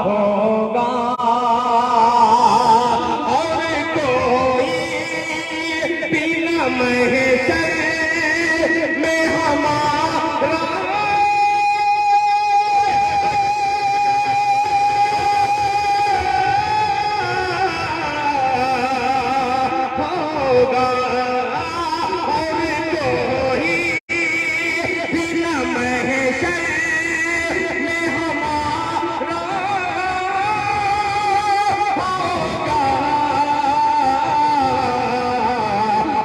होगा और कोई बिना महशर में हमारा होगा और कोई बिना महशर में हमारा होगा।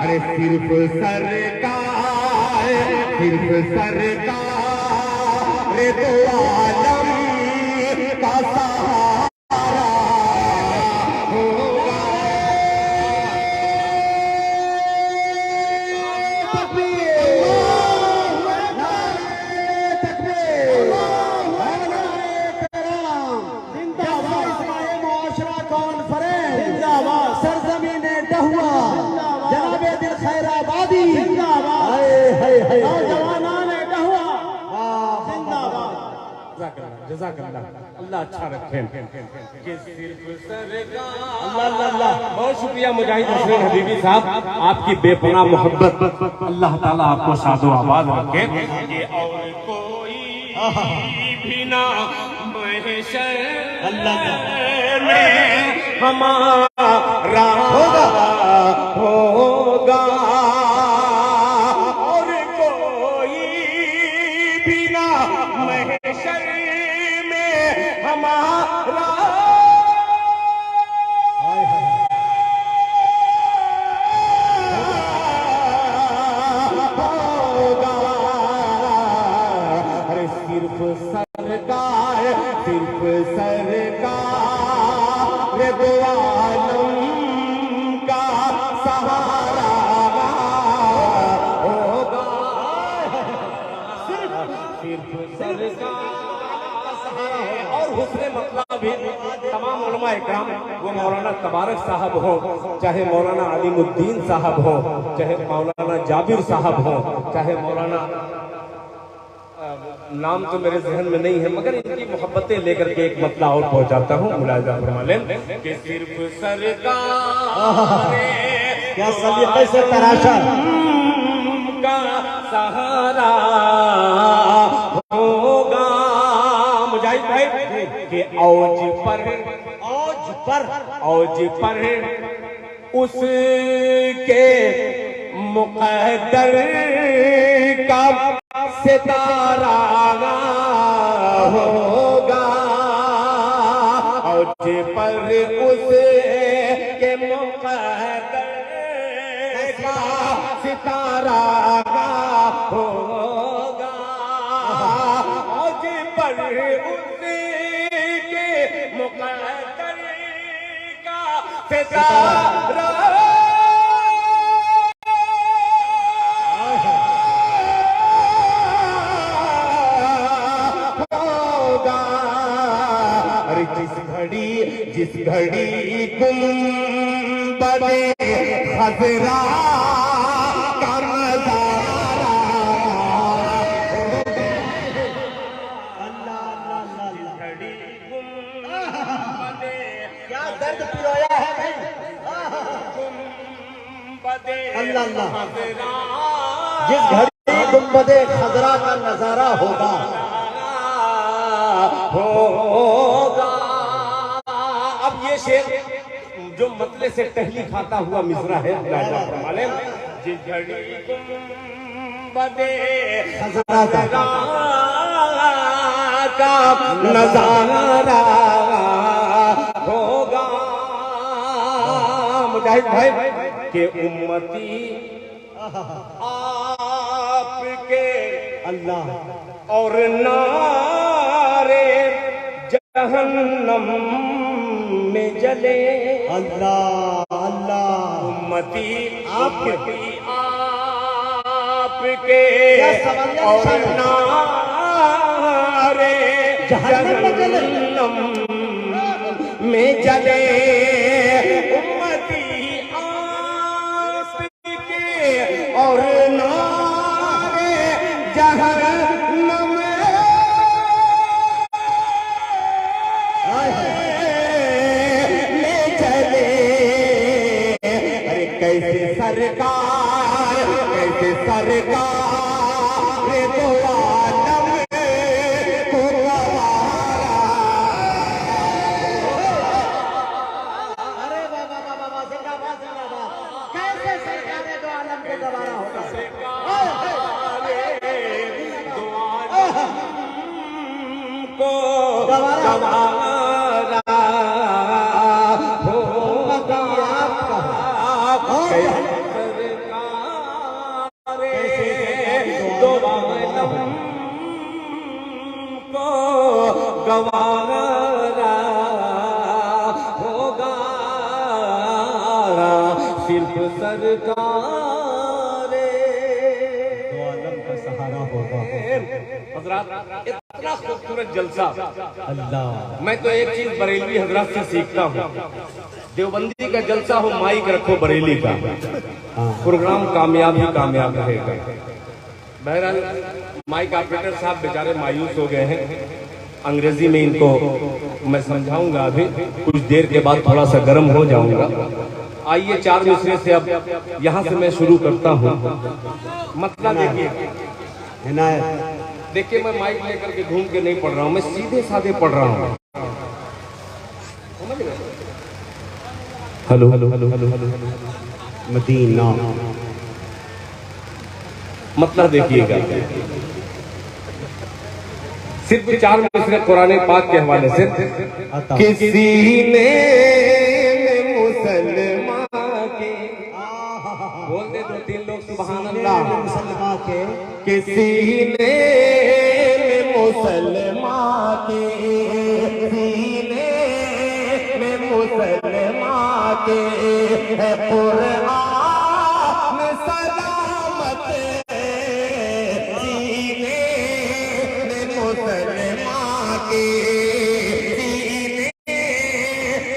अरे सिर्फ सरकार दो आलम का सहारा होगा। सरजमीने डहुआ जनाबे दिल खैराबादी नौजवानाने डहुआ जिंदाबाद। जज़ाकल्लाह, अल्लाह अच्छा रखे। अल्लाह बहुत शुक्रिया मुजाहिद हसनैन हबीबी साहब, आपकी बेपनाह मोहब्बत, अल्लाह ताला आपको सादो आबाद रखे। ये और कोई भी ना महशर में हमारा होगा और कोई भी ना महशर में हमारा होगा। अरे सिर्फ सरकार दो आलम का सहारा होगा। सिर्फ सरकार का सहारा होगा। और हुस्ने मतलब भी तमाम उलमा इकराम, वो मौलाना तबारक साहब हो, चाहे मौलाना अलीमुद्दीन साहब हो, चाहे मौलाना जाबिर साहब हो, चाहे मौलाना नाम तो मेरे जहन में नहीं है, मगर इनकी मोहब्बतें लेकर के एक मतला और पहुंचाता हूँ। मुलाजा फरमालें कि सिर्फ सरकार क्या सलीके से तराशा का सहारा होगा। मुजाहिद भाई कि औज पर उसके मुक़द्दर का सितारा होगा। औज पर उसके मुक़द्दर का सितारा होगा। औज पर उसके मुक़द्दर का सितारा जिस घड़ी गुंबदे खज़रा का नज़ारा क्या दर्द पिरोया है भाई। अल्लाह जिस घड़ी गुंबदे खज़रा का नजारा होगा शेर जो मतले से टहली खाता हुआ मिसरा है। जिस घड़ी गुंबदे खज़रा का नज़ारा होगा। मुजाहिद भाई के उम्मती आपके अल्लाह और नारे जहन्नम में जले। अल्लाह अल्लाह उम्मती आपके और नारे जहन्नम में जले। उम्मती आपके और नारे जहन्नम सरकार, कैसे सरकार दो आलम को गवारा। अरे बाबा बाबा बाबा जिंदाबाद जिंदाबाद। कैसे सरकार ने दो आलम को गवारा होगा। को गवारा होगा दो आलम को गवारा होगा सिर्फ सरकार दो आलम का सहारा होगा। हजरात, इतना खूबसूरत जलसा अल्लाह। मैं तो एक चीज बरेलवी हजरात से सीखता हूँ, देवबंदी का जलसा हो, माइक रखो बरेली का, प्रोग्राम कामयाब ही कामयाब रहेगा। बहरहाल माइक ऑपरेटर साहब बेचारे मायूस हो गए हैं, अंग्रेजी में इनको मैं समझाऊंगा, अभी कुछ देर के बाद थोड़ा सा गर्म हो जाऊंगा। आइए 4 मिसरे से अब यहाँ से मैं शुरू करता हूँ। मतलब देखिए मैं माइक लेकर के घूम के नहीं पढ़ रहा हूँ, मैं सीधे साधे पढ़ रहा हूँ। Hello hello hello hello Madina. मतलब देखिएगा, सिर्फ 4 मिसरे कुरान पाक के हवाले से। किसी ने मुसलमान के, बोल दे 2-3 लोग सुभान अल्लाह। मुसलमान के, किसी ने मुसलमान के सीने में मुसलमान के है कुरान सलामत, सीने में मुसलमान के सीने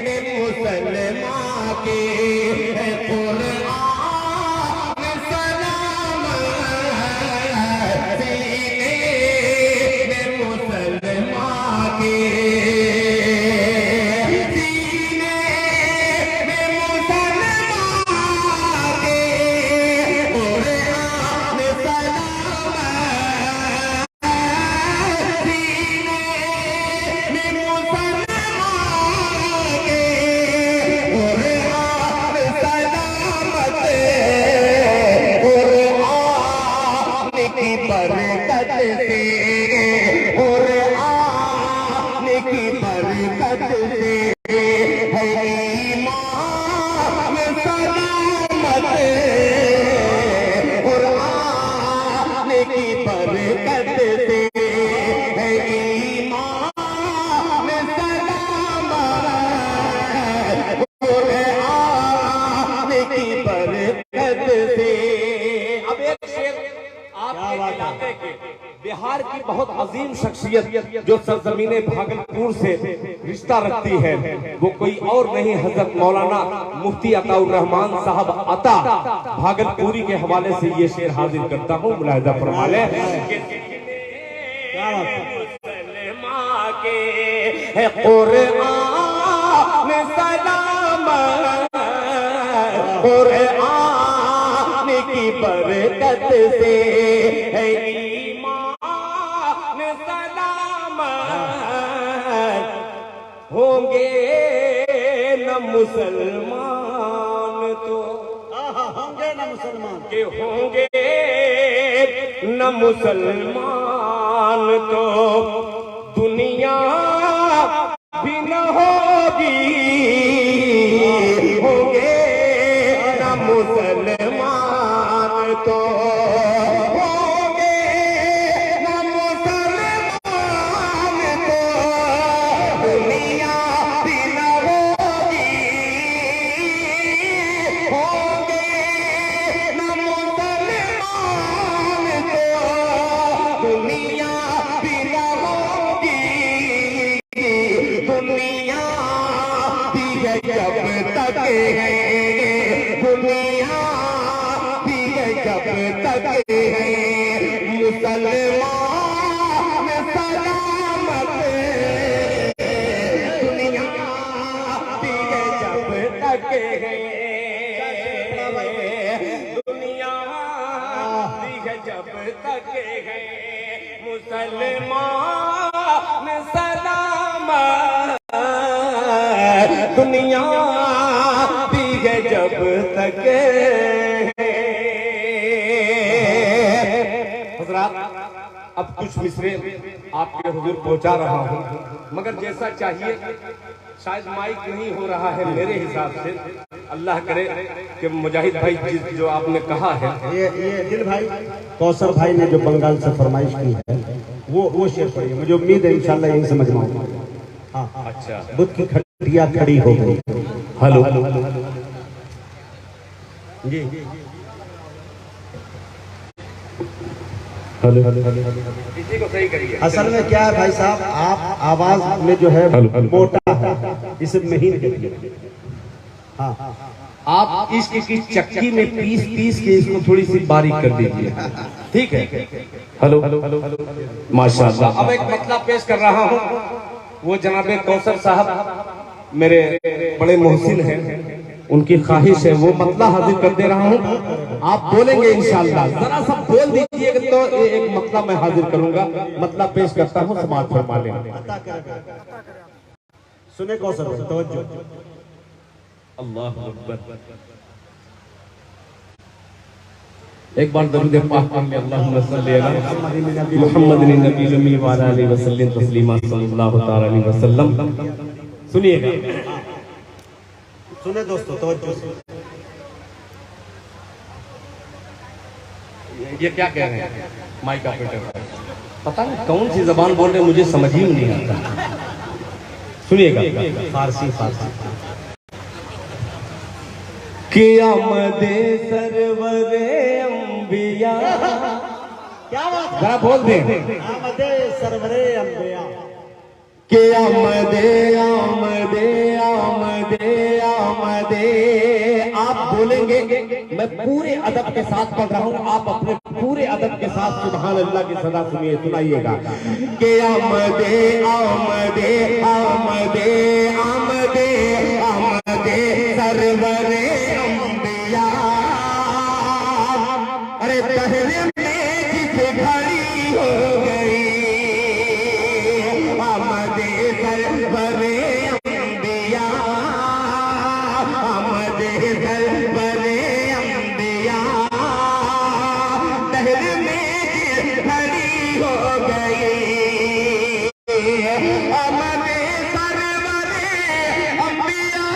में मुसलमान के है कुरान सलामत, सीने में मुसलमान के सीने में मुसलमान के कुरान सलामत, सीने में मुसलमान के कुरान सलामत, कुरान की बरकत से, कुरान की बरकत से है ईमान सलामत, कुरान की बरकत से है ईमान सलामत, कुरान की बरकत से। अब एक शेर आपके इलाके के बिहार की बहुत अजीम शख्सियत जो सरजमीने भागलपुर से रिश्ता रखती है, वो कोई और नहीं हजरत मौलाना मुफ्ती अताउर रहमान साहब अता भागलपुरी के हवाले से ये शेर हाजिर करता हूँ, मुलाहिजा फरमा लें। मुसलमान के है कुरान सलामत, कुरान की बरकत से है ईमान सलामत, होंगे न मुसलमान तो होंगे ना मुसलमान के होंगे न मुसलमान तो दुनिया भी न होगी, होंगे न मुसलमान तो होंगे न मुसलमान तो दुनिया भी न होगी, होंगे न मुसलमान तो दुनिया भी न होगी, दुनिया भी है जब तक है, दुनिया भी है जब तक है, मुसलमान सलामत, दुनिया भी है जब तक है। सके हैं मुसलमान सलामत दुनिया दी है जब तक। हज़रात अब कुछ मिसरे आपके हुजूर पहुंचा रहा हूं, मगर जैसा चाहिए शायद माइक नहीं हो रहा है मेरे हिसाब से। अल्लाह करे कि मुजाहिद भाई जो आपने कहा है, ये दिल भाई कौसर भाई ने जो बंगाल से फरमाइश की है वो शेर पढ़िए, मुझे उम्मीद है इंशाल्लाह यही समझ में आऊंगा। हाँ अच्छा, बुद्ध की खटिया खड़ी हो गई। हेलो जी हेलो इसी को सही करिए। असल में क्या है भाई साहब, आप आवाज में जो है मोटा है, इसे महीन करिए। हाँ आप इसकी चक्की में पीस के इसको थोड़ी सी बारीक कर दीजिए, ठीक है। हेलो माशाल्लाह। अब एक मतला पेश कर रहा हूँ, वो जनाबे कौसर साहब मेरे बड़े मोहसिन हैं, उनकी ख्वाहिश है, वो मतला हाजिर कर दे रहा हूँ। आप बोलेंगे इंशाल्लाह, जरा सा बोल दीजिएगा तो एक मतला मैं हाजिर करूंगा। मतला पेश करता हूँ, समाज फरमा लें। सुने कौसर भाई, तवज्जो। अल्लाह अकबर। एक बार दरूद पाक पढ़ ले, अल्लाहुम्मा सल्ली अला मुहम्मदिन नबी अम्मी व अला आलिहि वसल्लम तस्लीमा सल्लल्लाहु तआला अलैहि वसल्लम। सुनिएगा, सुने दोस्तों, तवज्जो। ये क्या कह रहे हैं माइक ऑपरेटर? पता नहीं कौन सी जबान बोल रहे हैं, मुझे समझ ही नहीं आता। सुनिएगा, फारसी। क़यामते सरवरे अंबिया। क्या बात है, जरा बोल दें। आमदे सरवरे अंबिया। क़यामते आमदे आमदे आमदे। आप बोलेंगे, मैं पूरे अदब के साथ पढ़ रहा हूँ, आप अपने पूरे अदब के साथ सुभान अल्लाह की सदा सुनिए, सुनाइएगा। क़यामते आमदे आमदे आमदे आमदे सरवरे अंबिया। अरे पहले में जिसे घड़ी हो गई, आमदे सरवरे अंबिया आमदे सरवरे अंबिया। पहले में जिसे घड़ी हो गई, आमदे सरवरे अंबिया।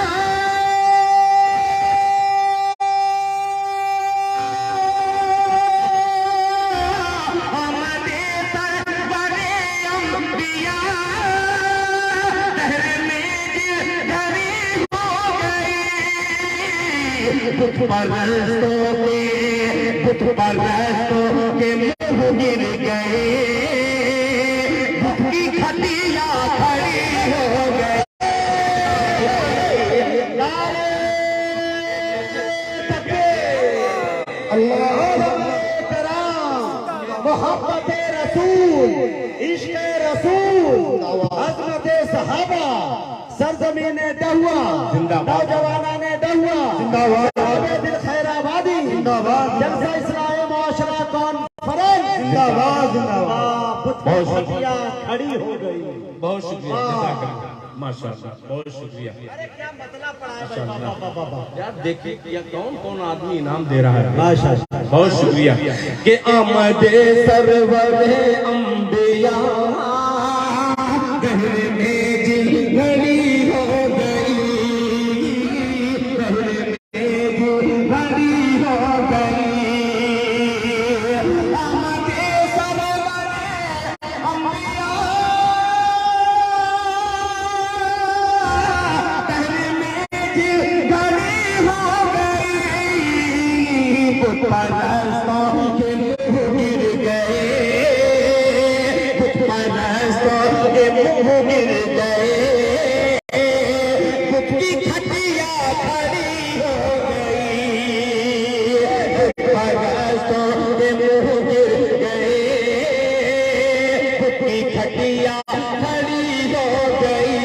आमदे सरवरे अंबिया। पहले में जिसे घड़ी हो गई, बुत परस्तों के मुंह गिर गए, बुत की खटिया खड़ी हो गई। मोहब्बत रसूल, इश्क रसूल, अज़मत सहाबा, सरजमीन दहुआ, नौजवाना ने दहुआ, दिल खैराबादी, जलसा इस्लाह मुआशरा कॉन्फ्रेंस, बहुत शुक्रिया, खड़ी हो गई। बहुत शुक्रिया, माशाअल्लाह, बहुत शुक्रिया। अरे क्या मतलब पड़ा है बाबा। यार देखिए या कौन कौन आदमी इनाम दे रहा है। माशाअल्लाह, बहुत शुक्रिया। कि आमदे सरवरे अंबिया। गहरे में जिल घड़ी हो गई, गहरे में जिल घड़ी हो गई। आमदे सरवरे अंबिया। गहरे में जिल घड़ी हो गई, बुत परस्तों के मुंह गिर गए, बुत परस्तों के मुंह गिर गए, बुत की खटिया खड़ी हो गई, बुत परस्तों के मुंह गिर गए, बुत की खटिया खड़ी हो गई।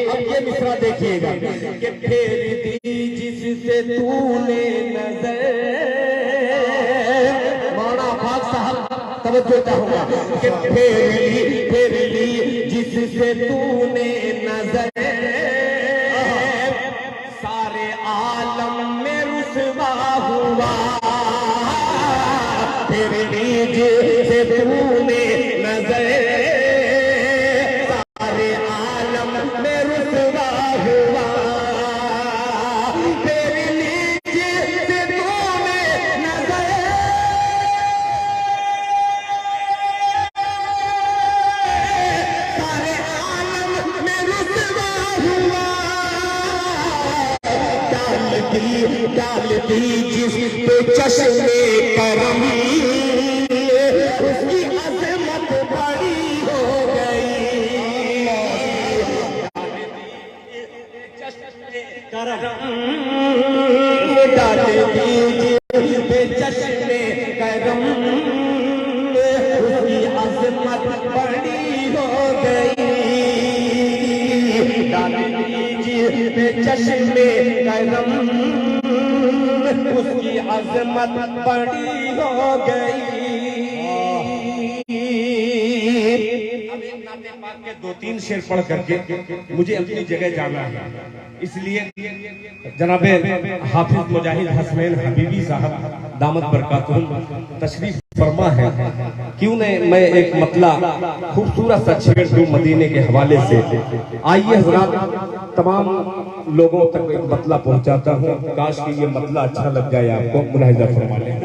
अब ये मिसरा देखिएगा कि फेर दी जिससे तूने नजर, तवज्जो चाहूंगा कि फेर ली जिससे तूने नजर सारे आलम में रुसवा हुआ। फेर ली जिससे तूने नजर सारे आलम में रुसवा हुआ। फेर ली जिससे तूने नजर सारे आलम में रुसवा हुआ। डालती जिस पे चश्मे करम उसकी अजमत बड़ी हो गई। डालती जिस पे चश्मे करम उसकी अजमत बड़ी हो गई। डालती जिस पे चश्मे करम उसकी अजमत बड़ी हो गई। अब एक नाते पाक के 2-3 शेर पढ़ करके मुझे अपनी जगह जाना है, इसलिए जनाबे हाफिज मुजाहिद हसनैन हबीबी साहब दामत बरकातुहुम तशरीफ फरमा है। क्यों नहीं मैं एक मतला खूबसूरत सा छेड़ दूं मदीने के हवाले से। आइए हज़रात, तमाम लोगों तक एक मतला पहुंचाता हूं। काश कि ये मतला अच्छा लग जाए आपको। मुलाहिजा फरमा लें।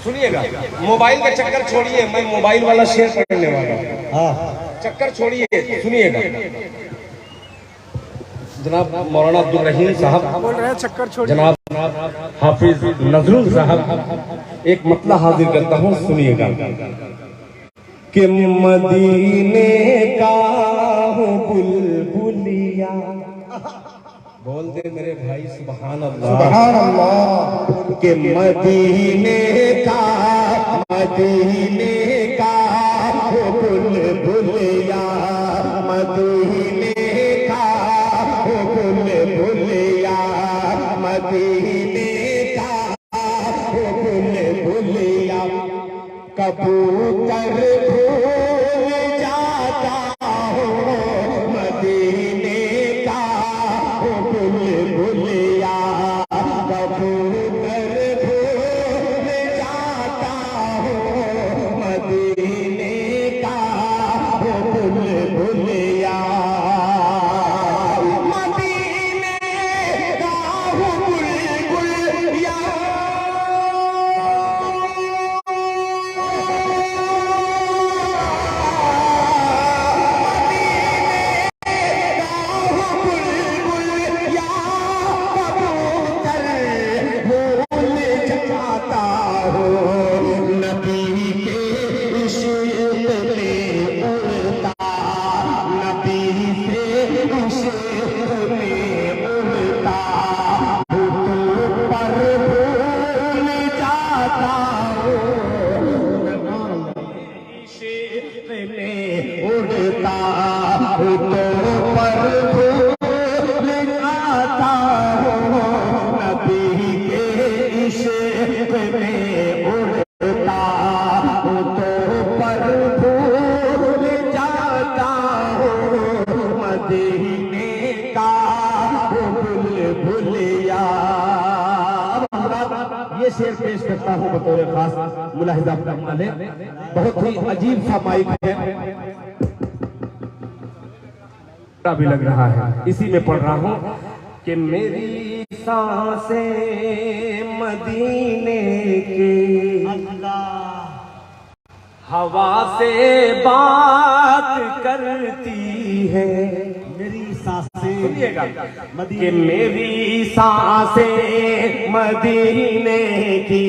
सुनिएगा, मोबाइल का चक्कर छोड़िए, मैं मोबाइल वाला शेयर करने वाला हूँ। चक्कर छोड़िए, सुनिएगा। जनाब मौलाना अब्दुल रहीम साहब बोल रहे हैं, चक्कर छोड़िए। जनाब हाफिज नजरुल साहब एक मतला हाजिर करता हूँ, सुनिएगा। कि मदीने का बुलबुलिया, बोल दे मेरे भाई सुभान अल्लाह, सुभान अल्लाह। कि मदीने का बुलबुलिया, मदीने का बुलबुलिया, मदीने का बुलबुलिया। कबूतर भूल जाता हो मदीने का बुलबुलिया। कबूतर भूल जाता हो मदीने का बुलबुलिया। मदीने का बुलबुलिया, उड़ता तो पर भूल जाता हो नबी के इश्क में। उड़ता तो पर भूल जाता हो मदीने का बुलबुलिया। ये शेर पेश करता हूँ बतौर खास, मुलाहिजा फरमा लें। बहुत ही अजीब सा माइक है, भी लग रहा है, इसी में पढ़ रहा हूँ कि मेरी सांसें मदीने के हवा से बात करती है। मेरी सांसें, सुनिएगा, कि मेरी सांसें मदीने की,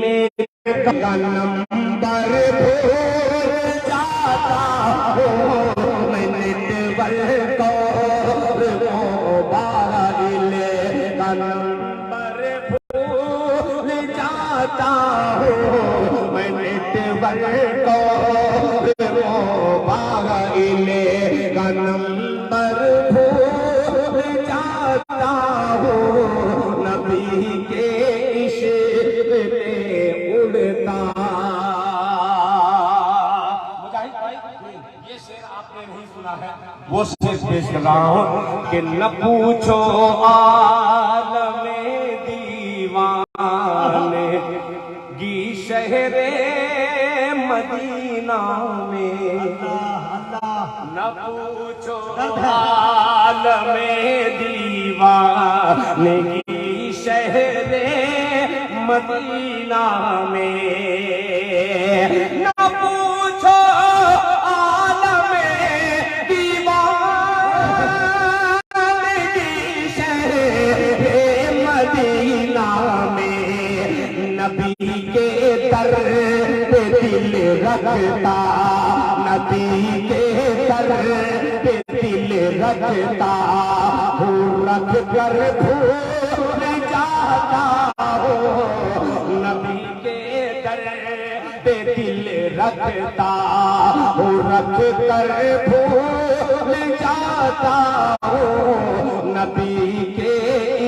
मेरा नंबर भूल जाता हो मैंने को मोबाइल का नंबर भूल जाता हो मैंने को मोबाइल का नंबर भूल जाता हो वो शेर पेश कर रहा हूँ कि न पूछो आलमे दीवाने गी शहरे मदीना में, न पूछो आलमे दीवानगी शहरे मदीना में, न पूछो आलमे दीवानगी शहरे मदीना में, नबी के दर पे दिल रखता, नबी के दर पे दिल रखता हूँ, रख कर भूल जाता हो, नबी के दर पे दिल रखता हूँ, रख कर भूल जाता हो, नबी के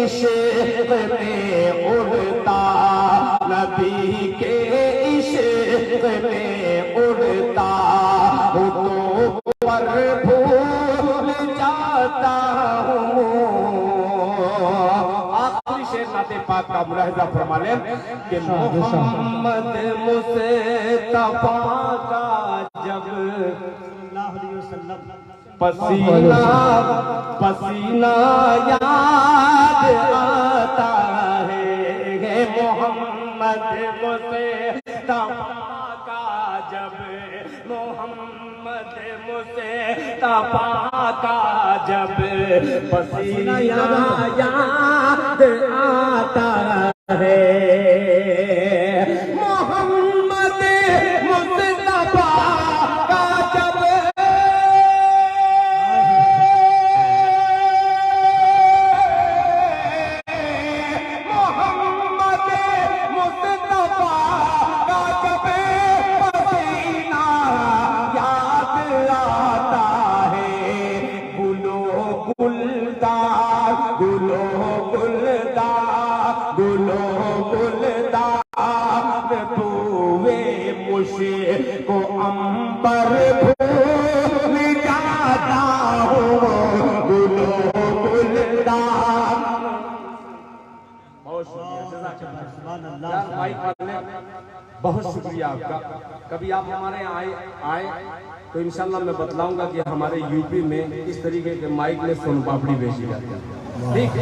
इश्क में उड़ता, नबी के इश्क में उड़ता हूँ, तो पर भूल जाता हूँ। आखिरी शेर नाते पाक का मुलाहिजा फरमा लें कि मोहम्मद मुस्तफा का जब पसीना पसीना याद आता है, मोहम्मद मुस्तफा का जब, मोहम्मद मुस्तफा का जब पसीना याद आता है, मोहम्मद मुस्तफा का जब को अंबर भूल जाता हूँ, गुलो गुलदार। बहुत बहुत शुक्रिया आपका। कभी आप हमारे यहाँ आए तो इंशाल्लाह मैं बतलाऊंगा कि हमारे यूपी में इस तरीके के माइक में सोन पापड़ी बेची जाती है। ठीक।